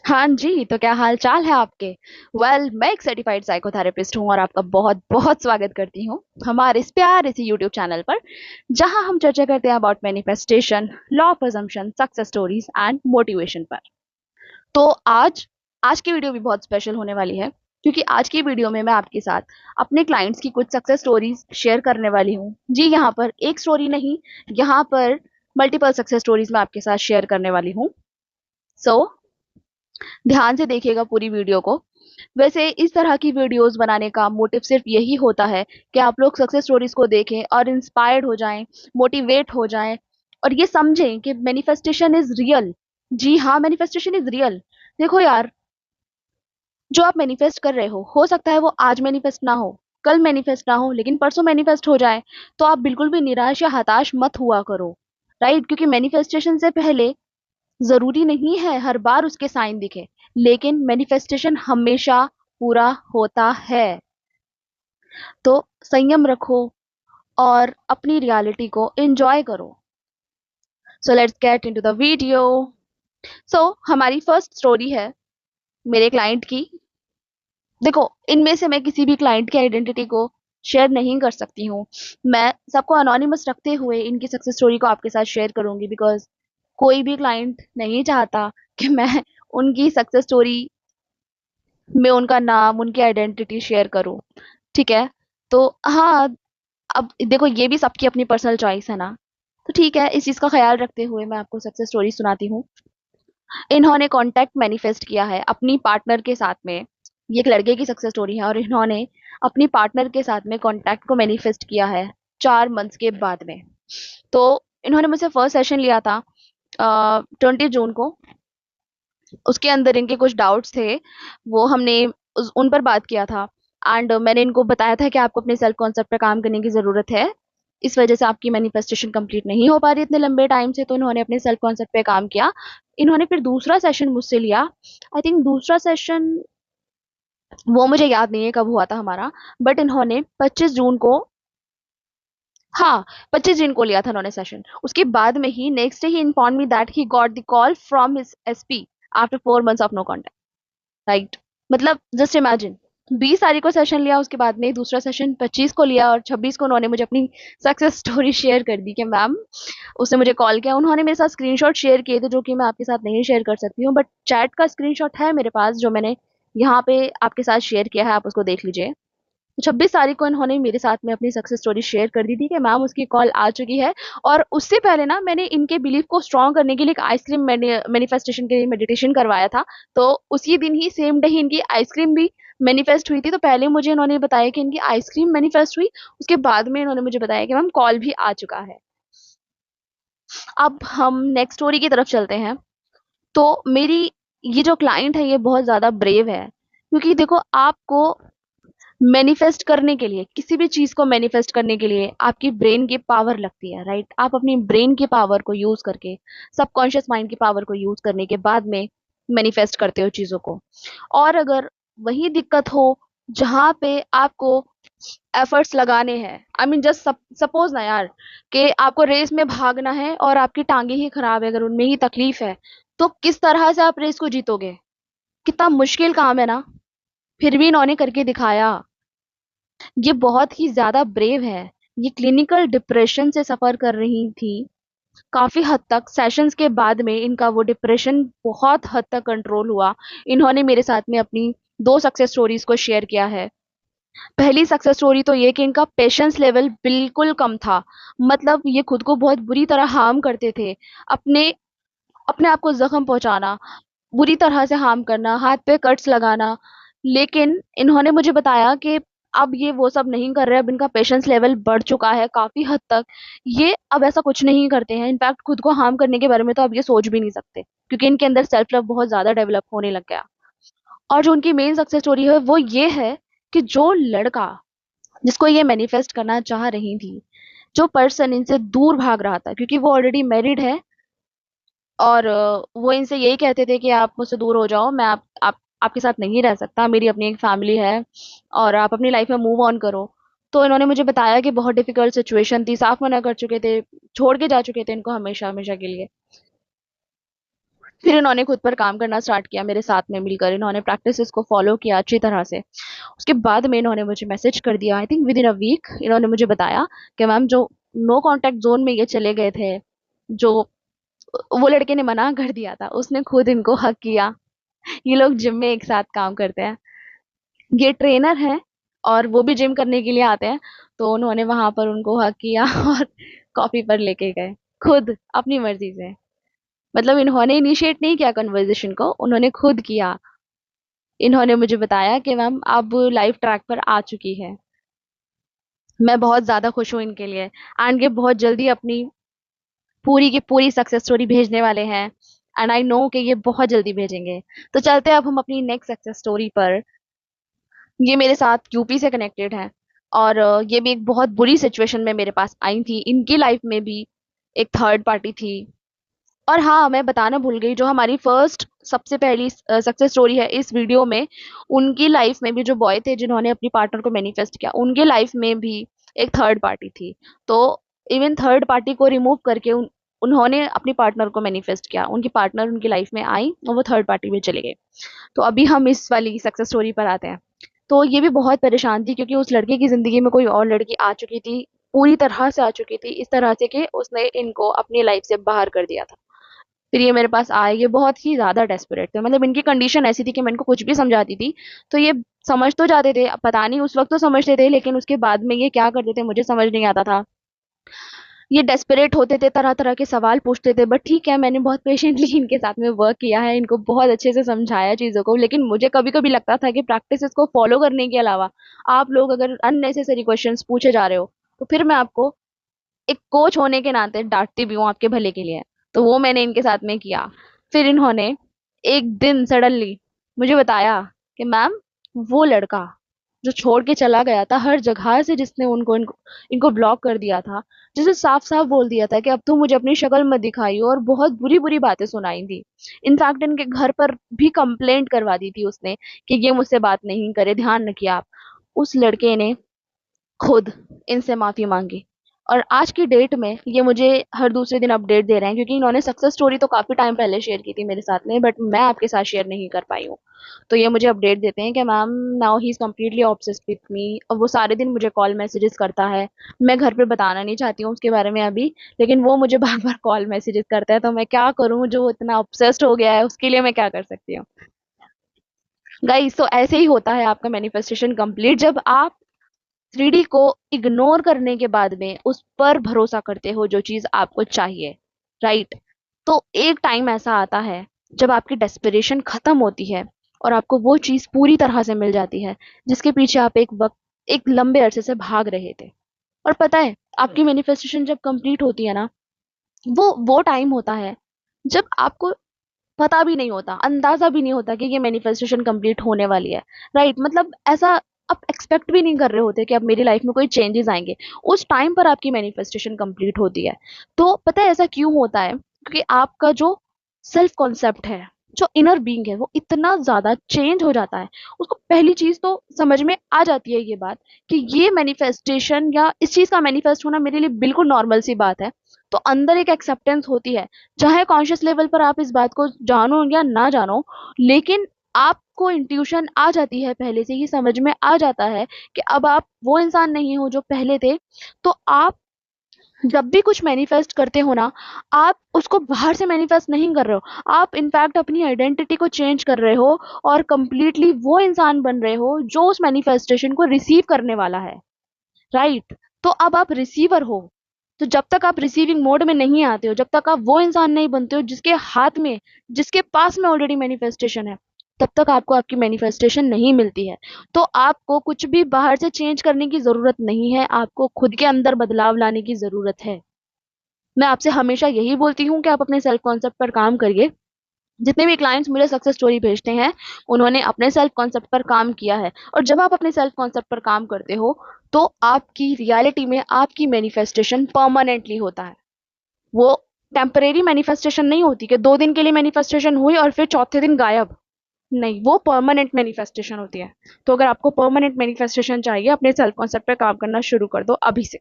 हाँ जी, तो क्या हाल चाल है आपके? मैं एक सर्टिफाइड साइकोथेरेपिस्ट हूँ और आपका बहुत बहुत स्वागत करती हूँ हमारे इस प्यारे से यूट्यूब चैनल पर, जहाँ हम चर्चा करते हैं about manifestation, law of assumption, success stories and motivation पर। तो आज आज की वीडियो भी बहुत स्पेशल होने वाली है, क्योंकि आज की वीडियो में मैं आपके साथ अपने क्लाइंट्स की कुछ सक्सेस स्टोरीज शेयर करने वाली हूँ। जी, यहाँ पर एक स्टोरी नहीं, यहाँ पर मल्टीपल सक्सेस स्टोरीज मैं आपके साथ शेयर करने वाली हूँ। सो ध्यान से देखिएगा पूरी वीडियो को। वैसे इस तरह की वीडियोस बनाने का मोटिव सिर्फ यही होता है कि आप लोग सक्सेस स्टोरीज को देखें और इंस्पायर्ड हो जाएं, मोटिवेट हो जाएं, और ये समझें कि मैनिफेस्टेशन इज रियल। जी हाँ, मैनिफेस्टेशन इज रियल। देखो यार, जो आप मैनिफेस्ट कर रहे हो सकता है वो आज मैनिफेस्ट ना हो, कल मैनिफेस्ट ना हो, लेकिन परसों मैनिफेस्ट हो जाए। तो आप बिल्कुल भी निराश या हताश मत हुआ करो, राइट? क्योंकि मैनिफेस्टेशन से पहले जरूरी नहीं है हर बार उसके साइन दिखे, लेकिन मैनिफेस्टेशन हमेशा पूरा होता है। तो संयम रखो और अपनी रियलिटी को एंजॉय करो। So let's get into the video. So हमारी फर्स्ट स्टोरी है मेरे क्लाइंट की। देखो, इनमें से मैं किसी भी क्लाइंट की आइडेंटिटी को शेयर नहीं कर सकती हूँ। मैं सबको अनोनिमस रखते हुए इनकी सक्सेस स्टोरी को आपके साथ शेयर करूंगी, बिकॉज कोई भी क्लाइंट नहीं चाहता कि मैं उनकी सक्सेस स्टोरी में उनका नाम, उनकी आइडेंटिटी शेयर करूं। ठीक है? तो हाँ, अब देखो, ये भी सबकी अपनी पर्सनल चॉइस है ना। तो ठीक है, इस चीज का ख्याल रखते हुए मैं आपको सक्सेस स्टोरी सुनाती हूँ। इन्होंने कॉन्टैक्ट मैनिफेस्ट किया है अपनी पार्टनर के साथ में। ये एक लड़के की सक्सेस स्टोरी है और इन्होंने अपनी पार्टनर के साथ में कॉन्टैक्ट को मैनिफेस्ट किया है 4 मंथ्स के बाद में। तो इन्होंने मुझसे फर्स्ट सेशन लिया था 20 जून को। उसके अंदर इनके कुछ डाउट्स थे, वो हमने उन पर बात किया था। एंड मैंने इनको बताया था कि आपको अपने सेल्फ कॉन्सेप्ट पर काम करने की ज़रूरत है। इस वजह से आपकी मैनिफेस्टेशन कंप्लीट नहीं हो पा रही इतने लंबे टाइम से, तो इन्होंने अपने सेल्फ कॉन्सेप्ट पे काम किया। इन्होंने फिर दूसरा सेशन मुझसे लिया। आई थिंक दूसरा सेशन, वो मुझे याद नहीं है कब हुआ था हमारा, बट इन्होंने 25 जून को, हाँ, 25 जून को लिया था इन्होंने सेशन। उसके बाद में ही नेक्स्ट डे ही inform me that he got the call from his SP after 4 months of no contact. Right? मतलब जस्ट इमेजिन, 20 तारीख को सेशन लिया, उसके बाद में दूसरा सेशन 25 को लिया, और 26 को उन्होंने मुझे अपनी सक्सेस स्टोरी शेयर कर दी कि मैम, उसने मुझे कॉल किया। उन्होंने मेरे साथ स्क्रीनशॉट शेयर किए थे, जो कि मैं आपके साथ नहीं शेयर कर सकती हूँ, बट चैट का स्क्रीनशॉट है मेरे पास, जो मैंने यहाँ पे आपके साथ शेयर किया है, आप उसको देख लीजिए। 26 तारीख को इन्होंने मेरे साथ में अपनी सक्सेस स्टोरी शेयर कर दी थी कि मैम, उसकी कॉल आ चुकी है। और उससे पहले ना, मैंने इनके बिलीफ को स्ट्रॉन्ग करने के लिए एक आइसक्रीम मैनिफेस्टेशन के लिए मेडिटेशन करवाया था। तो उसी दिन ही, सेम डे ही, इनकी आइसक्रीम भी मैनिफेस्ट हुई थी। तो पहले मुझे इन्होंने बताया कि इनकी आइसक्रीम मैनिफेस्ट हुई, उसके बाद में इन्होंने मुझे बताया कि मैम, कॉल भी आ चुका है। अब हम नेक्स्ट स्टोरी की तरफ चलते हैं। तो मेरी ये जो क्लाइंट है, ये बहुत ज्यादा ब्रेव है, क्योंकि देखो, आपको मैनिफेस्ट करने के लिए, किसी भी चीज को मैनिफेस्ट करने के लिए आपकी ब्रेन की पावर लगती है, राइट? आप अपनी ब्रेन की पावर को यूज करके, सबकॉन्शियस माइंड की पावर को यूज करने के बाद में मैनिफेस्ट करते हो चीजों को। और अगर वही दिक्कत हो जहां पे आपको एफर्ट्स लगाने हैं, आई मीन जस्ट सपोज ना यार, कि आपको रेस में भागना है और आपकी टांगे ही खराब है, अगर उनमें ही तकलीफ है, तो किस तरह से आप रेस को जीतोगे? कितना मुश्किल काम है ना। फिर भी इन्होंने करके दिखाया। ये बहुत ही ज्यादा ब्रेव है। ये क्लिनिकल डिप्रेशन से सफर कर रही थी काफी हद तक। सेशंस के बाद में इनका वो डिप्रेशन बहुत हद तक कंट्रोल हुआ। इन्होंने मेरे साथ में अपनी 2 सक्सेस स्टोरीज को शेयर किया है। पहली सक्सेस स्टोरी तो ये कि इनका पेशेंस लेवल बिल्कुल कम था। मतलब ये खुद को बहुत बुरी तरह हार्म करते थे। अपने अपने आप को जख्म पहुंचाना, बुरी तरह से हार्म करना, हाथ पे कट्स लगाना। लेकिन इन्होंने मुझे बताया कि अब ये वो सब नहीं कर रहे, अब इनका पेशेंस लेवल बढ़ चुका है काफी हद तक। ये अब ऐसा कुछ नहीं करते हैं। इनफैक्ट खुद को हार्म करने के बारे में तो अब ये सोच भी नहीं सकते, क्योंकि इनके अंदर सेल्फ लव बहुत ज्यादा डेवलप होने लग गया। और जो उनकी मेन सक्सेस स्टोरी है वो ये है कि जो लड़का जिसको ये मैनिफेस्ट करना चाह रही थी, जो पर्सन इनसे दूर भाग रहा था, क्योंकि वो ऑलरेडी मैरिड है, और वो इनसे यही कहते थे कि आप मुझसे दूर हो जाओ, मैं आप आपके साथ नहीं रह सकता, मेरी अपनी एक फैमिली है, और आप अपनी लाइफ में मूव ऑन करो। तो इन्होंने मुझे बताया कि बहुत डिफिकल्ट सिचुएशन थी, साफ मना कर चुके थे, छोड़ के जा चुके थे इनको हमेशा हमेशा के लिए। फिर इन्होंने खुद पर काम करना स्टार्ट किया मेरे साथ में मिलकर, इन्होंने प्रैक्टिसेस को फॉलो किया अच्छी तरह से। उसके बाद में इन्होंने मुझे मैसेज कर दिया, I think within a week इन्होंने मुझे बताया कि मैम जो नो कांटेक्ट जोन में ये चले गए थे, जो वो लड़के ने मना कर दिया था, उसने खुद इनको हक किया। ये लोग जिम में एक साथ काम करते हैं, ये ट्रेनर है और वो भी जिम करने के लिए आते हैं। तो उन्होंने वहां पर उनको हक किया और कॉफी पर लेके गए खुद अपनी मर्जी से। मतलब इन्होंने इनिशिएट नहीं किया कन्वर्सेशन को, उन्होंने खुद किया। इन्होंने मुझे बताया कि मैम अब लाइफ ट्रैक पर आ चुकी है। मैं बहुत ज्यादा खुश हूँ इनके लिए, एंड ये बहुत जल्दी अपनी पूरी की पूरी सक्सेस स्टोरी भेजने वाले हैं। एंड आई नो कि ये बहुत जल्दी भेजेंगे। तो चलते हैं अब हम अपनी नेक्स्ट सक्सेस स्टोरी पर। ये मेरे साथ यूपी से कनेक्टेड है, और ये भी एक बहुत बुरी सिचुएशन में मेरे पास आई थी। इनकी लाइफ में भी एक थर्ड पार्टी थी। और हाँ, मैं बताना भूल गई, जो हमारी फर्स्ट सबसे पहली सक्सेस स्टोरी है इस वीडियो में, उनकी लाइफ में भी जो बॉय थे जिन्होंने अपनी पार्टनर को मैनिफेस्ट किया, उनके लाइफ में भी एक थर्ड पार्टी थी। तो इवन थर्ड पार्टी को रिमूव करके उन्होंने अपनी पार्टनर को मैनिफेस्ट किया, उनकी पार्टनर उनकी लाइफ में आई और वो थर्ड पार्टी में चले गए। तो अभी हम इस वाली सक्सेस स्टोरी पर आते हैं। तो ये भी बहुत परेशान थी, क्योंकि उस लड़के की जिंदगी में कोई और लड़की आ चुकी थी, पूरी तरह से आ चुकी थी, इस तरह से कि उसने इनको अपनी लाइफ से बाहर कर दिया था। फिर ये मेरे पास आए, ये बहुत ही ज्यादा डेस्परेट थे। मतलब इनकी कंडीशन ऐसी थी कि मैं इनको कुछ भी समझाती थी तो ये समझ तो जाते थे, पता नहीं उस वक्त तो समझते थे, लेकिन उसके बाद में ये क्या करते थे मुझे समझ नहीं आता था। ये डेस्परेट होते थे, तरह तरह के सवाल पूछते थे, बट ठीक है, मैंने बहुत पेशेंटली इनके साथ में वर्क किया है, इनको बहुत अच्छे से समझाया चीजों को। लेकिन मुझे कभी कभी लगता था कि प्रैक्टिस को फॉलो करने के अलावा आप लोग अगर अननेसेसरी क्वेश्चंस पूछे जा रहे हो, तो फिर मैं आपको एक कोच होने के नाते डांटती भी हूँ आपके भले के लिए। तो वो मैंने इनके साथ में किया। फिर इन्होंने एक दिन सडनली मुझे बताया कि मैम, वो लड़का जो छोड़ के चला गया था हर जगह से, जिसने इनको ब्लॉक कर दिया था, जिसे साफ साफ बोल दिया था कि अब तुम मुझे अपनी शक्ल मत दिखाइयो, और बहुत बुरी बुरी बातें सुनाई थी। इनफैक्ट इनके घर पर भी कंप्लेंट करवा दी थी उसने कि ये मुझसे बात नहीं करे, ध्यान रखिए आप। उस लड़के ने खुद इनसे माफी मांगी, और आज की डेट में ये मुझे हर दूसरे दिन अपडेट दे रहे हैं, क्योंकि इन्होंने सक्सेस स्टोरी तो काफी टाइम पहले शेयर की थी मेरे साथ में, बट मैं आपके साथ शेयर नहीं कर पाई हूँ। तो ये मुझे अपडेट देते हैं कि ma'am, now he is completely obsessed with me, और वो सारे दिन मुझे कॉल मैसेजेस करता है। मैं घर पे बताना नहीं चाहती हूँ उसके बारे में अभी, लेकिन वो मुझे बार बार कॉल मैसेजेस करता है। तो मैं क्या करूँ, जो इतना ऑब्सेस्ड हो गया है उसके लिए मैं क्या कर सकती हूँ। गाइस, तो ऐसे ही होता है आपका मैनिफेस्टेशन कंप्लीट, जब आप 3D को इग्नोर करने के बाद में उस पर भरोसा करते हो जो चीज आपको चाहिए। राइट। तो एक टाइम ऐसा आता है जब आपकी डेस्परेशन खत्म होती है और आपको वो चीज पूरी तरह से मिल जाती है जिसके पीछे आप एक लंबे अरसे से भाग रहे थे। और पता है, आपकी मैनिफेस्टेशन जब कंप्लीट होती है ना, वो टाइम होता है जब आपको पता भी नहीं होता, अंदाजा भी नहीं होता कि ये मैनिफेस्टेशन कंप्लीट होने वाली है। राइट। मतलब ऐसा आप एक्सपेक्ट भी नहीं कर रहे होते कि अब मेरी लाइफ में कोई चेंजेस आएंगे। उस टाइम पर आपकी मैनिफेस्टेशन कंप्लीट होती है। तो पता है ऐसा क्यों होता है? क्योंकि आपका जो सेल्फ कॉन्सेप्ट है, जो इनर बीइंग है, वो इतना ज्यादा चेंज हो जाता है। उसको पहली चीज तो समझ में आ जाती है ये बात कि ये मैनिफेस्टेशन या इस चीज का मैनिफेस्ट होना मेरे लिए बिल्कुल नॉर्मल सी बात है। तो अंदर एक एक्सेप्टेंस होती है, चाहे कॉन्शियस लेवल पर आप इस बात को जानो या ना जानो, लेकिन आपको इंट्यूशन आ जाती है, पहले से ही समझ में आ जाता है कि अब आप वो इंसान नहीं हो जो पहले थे। तो आप जब भी कुछ मैनिफेस्ट करते हो ना, आप उसको बाहर से मैनिफेस्ट नहीं कर रहे हो, आप इनफैक्ट अपनी आइडेंटिटी को चेंज कर रहे हो और कंप्लीटली वो इंसान बन रहे हो जो उस मैनिफेस्टेशन को रिसीव करने वाला है। राइट। तो अब आप रिसीवर हो। तो जब तक आप रिसीविंग मोड में नहीं आते हो, जब तक आप वो इंसान नहीं बनते हो जिसके हाथ में, जिसके पास में ऑलरेडी मैनिफेस्टेशन है, तब तक आपको आपकी मैनिफेस्टेशन नहीं मिलती है। तो आपको कुछ भी बाहर से चेंज करने की जरूरत नहीं है, आपको खुद के अंदर बदलाव लाने की जरूरत है। मैं आपसे हमेशा यही बोलती हूँ कि आप अपने सेल्फ कॉन्सेप्ट पर काम करिए। जितने भी क्लाइंट्स मुझे सक्सेस स्टोरी भेजते हैं, उन्होंने अपने सेल्फ कॉन्सेप्ट पर काम किया है। और जब आप अपने सेल्फ कॉन्सेप्ट पर काम करते हो, तो आपकी रियलिटी में आपकी मैनिफेस्टेशन परमानेंटली होता है। वो टेम्परेरी मैनिफेस्टेशन नहीं होती कि 2 दिन के लिए मैनिफेस्टेशन हुई और फिर चौथे दिन गायब। नहीं, वो परमानेंट मैनिफेस्टेशन होती है। तो अगर आपको परमानेंट मैनिफेस्टेशन चाहिए, अपने सेल्फ कॉन्सेप्ट पर काम करना शुरू कर दो अभी से।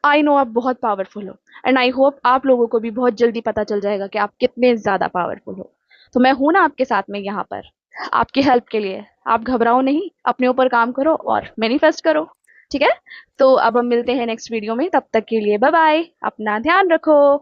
आई नो आप बहुत पावरफुल हो, एंड आई होप आप लोगों को भी बहुत जल्दी पता चल जाएगा कि आप कितने ज़्यादा पावरफुल हो। तो मैं हूं ना आपके साथ में यहाँ पर, आपकी हेल्प के लिए। आप घबराओ नहीं, अपने ऊपर काम करो और मैनिफेस्ट करो। ठीक है? तो अब हम मिलते हैं नेक्स्ट वीडियो में, तब तक के लिए बाय बाय, अपना ध्यान रखो।